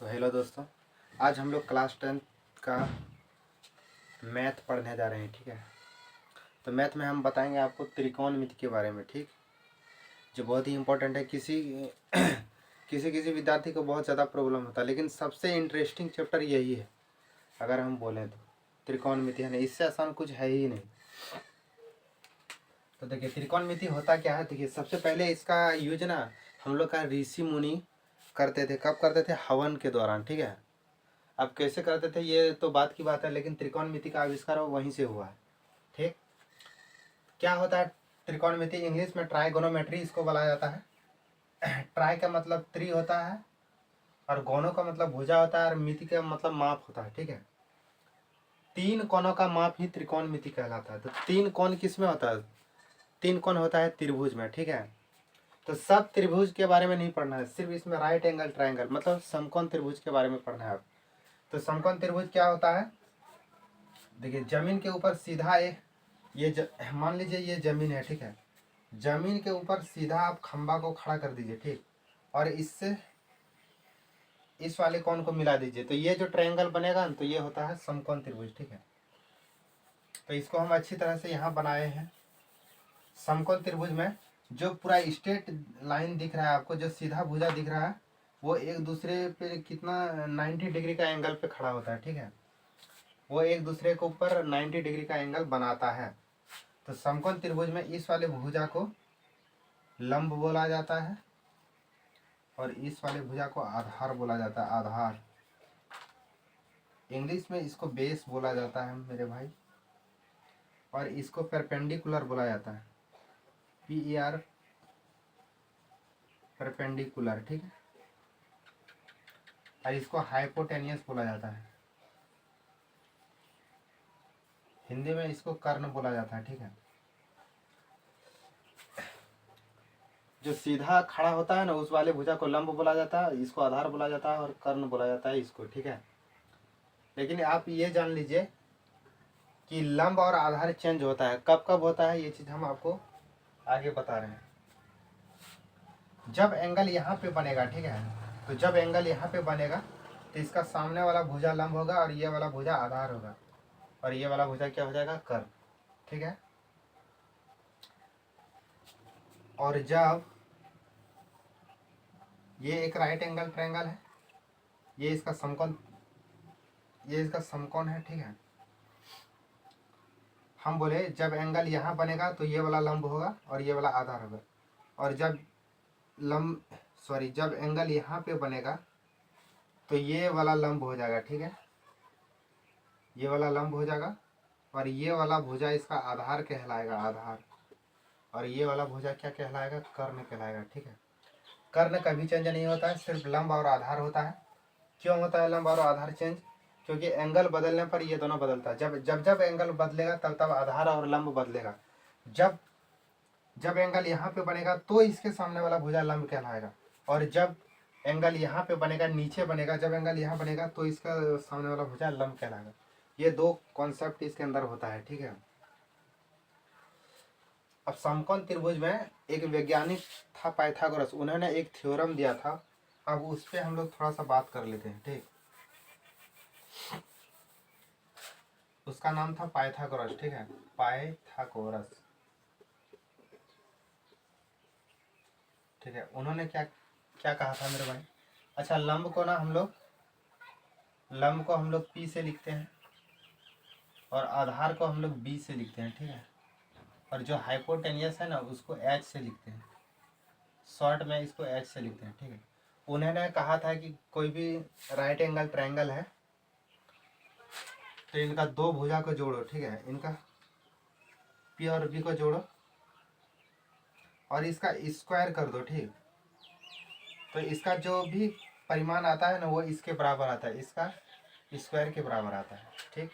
तो हेलो दोस्तों, आज हम लोग क्लास 10 का मैथ पढ़ने जा रहे हैं। ठीक है, तो मैथ में हम बताएंगे आपको त्रिकोणमिति के बारे में। ठीक, जो बहुत ही इम्पोर्टेंट है। किसी किसी विद्यार्थी को बहुत ज़्यादा प्रॉब्लम होता है, लेकिन सबसे इंटरेस्टिंग चैप्टर यही है अगर हम बोलें तो। त्रिकोणमिति है ना, इससे आसान कुछ है ही नहीं। तो देखिए त्रिकोणमिति होता क्या है। देखिए सबसे पहले इसका यूज ना हम लोग का ऋषि मुनि करते थे। कब करते थे? हवन के दौरान। ठीक है, अब कैसे करते थे ये तो बात की बात है, लेकिन त्रिकोणमिति का आविष्कार वहीं से हुआ है। ठीक, क्या होता है त्रिकोणमिति? इंग्लिश में ट्राइगोनोमेट्री इसको बोला जाता है। ट्राई का मतलब त्रि होता है, और गोनो का मतलब भुजा होता है, और मिति का मतलब माप होता है। ठीक है, तीन कोणों का माप ही त्रिकोणमिति कहलाता है। तो तीन कोण किस में होता है? तीन कोण होता है त्रिभुज में। ठीक है, तो सब त्रिभुज के बारे में नहीं पढ़ना है, सिर्फ इसमें राइट एंगल ट्राइंगल मतलब समकोण त्रिभुज के बारे में पढ़ना है आप। तो समकोण त्रिभुज क्या होता है? देखिए जमीन के ऊपर सीधा मान लीजिए ये जमीन है। ठीक है, जमीन के ऊपर सीधा आप खंबा को खड़ा कर दीजिए। ठीक, और इससे इस वाले कोण को मिला दीजिए, तो ये जो ट्रायंगल बनेगा ना, तो ये होता है समकोण त्रिभुज। ठीक है, तो इसको हम अच्छी तरह से यहाँ बनाए हैं। समकोण त्रिभुज में जो पूरा स्ट्रेट लाइन दिख रहा है आपको, जो सीधा भुजा दिख रहा है, वो एक दूसरे पे कितना 90 डिग्री का एंगल पे खड़ा होता है। ठीक है, वो एक दूसरे के ऊपर 90 डिग्री का एंगल बनाता है। तो समकोण त्रिभुज में इस वाले भुजा को लंब बोला जाता है, और इस वाले भुजा को आधार बोला जाता है। आधार, इंग्लिश में इसको बेस बोला जाता है मेरे भाई, और इसको परपेंडिकुलर बोला जाता है। PER, perpendicular. ठीक है, और इसको हाइपोटेनियस बोला जाता है। हिंदी में इसको कर्ण बोला जाता है। ठीक है, जो सीधा खड़ा होता है ना, उस वाले भुजा को लंब बोला जाता है, इसको आधार बोला जाता है, और कर्ण बोला जाता है इसको। ठीक है, लेकिन आप ये जान लीजिए कि लंब और आधार चेंज होता है। कब कब होता है ये चीज़ हम आपको आगे बता रहे हैं। जब एंगल यहाँ पे बनेगा, ठीक है, तो जब एंगल यहाँ पे बनेगा तो इसका सामने वाला भुजा लंब होगा, और ये वाला भुजा आधार होगा, और ये वाला भुजा क्या हो जाएगा? कर्ण। ठीक है, और जब ये एक राइट एंगल ट्रायंगल है, ये इसका समकोण है। ठीक है, हम बोले जब एंगल यहाँ बनेगा तो ये वाला लंब होगा और ये वाला आधार होगा, और जब एंगल यहाँ पे बनेगा तो ये वाला लंब हो जाएगा। ठीक है, ये वाला लंब हो जाएगा, और ये वाला भुजा इसका आधार कहलाएगा, आधार, और ये वाला भुजा क्या कहलाएगा? कर्ण कहलाएगा। ठीक है, कर्ण कभी चेंज नहीं होता है, सिर्फ लंब और आधार होता है। क्यों होता है लंब और आधार चेंज? क्योंकि एंगल बदलने पर ये दोनों बदलता है। जब एंगल बदलेगा तब तब आधार और लंब बदलेगा। जब एंगल यहाँ पे बनेगा तो इसके सामने वाला भुजा लंब कहलाएगा, और जब एंगल यहाँ पे बनेगा, नीचे बनेगा, जब एंगल यहाँ बनेगा तो इसका सामने वाला भुजा लंब कहलाएगा। ये दो कॉन्सेप्ट इसके अंदर होता है। ठीक है, अब समकोण त्रिभुज में एक वैज्ञानिक था पाइथागोरस, उन्होंने एक थ्योरम दिया था। अब उस पर हम लोग थोड़ा सा बात कर लेते हैं। ठीक, उसका नाम था पाइथागोरस। ठीक है, पाइथागोरस। ठीक है, उन्होंने क्या क्या कहा था मेरे भाई? अच्छा, लंब को हम लोग P से लिखते हैं, और आधार को हम लोग B से लिखते हैं। ठीक है, और जो हाइपोटेनियस है ना, उसको H से लिखते हैं। शॉर्ट में इसको H से लिखते हैं। ठीक है, उन्होंने कहा था कि कोई भी राइट एंगल ट्रायंगल है तो इनका दो भुजा को जोड़ो। ठीक है, इनका P और B को जोड़ो, और इसका स्क्वायर कर दो। ठीक, तो इसका जो भी परिमाण आता है ना, वो इसके बराबर आता है, इसका स्क्वायर के बराबर आता है। ठीक,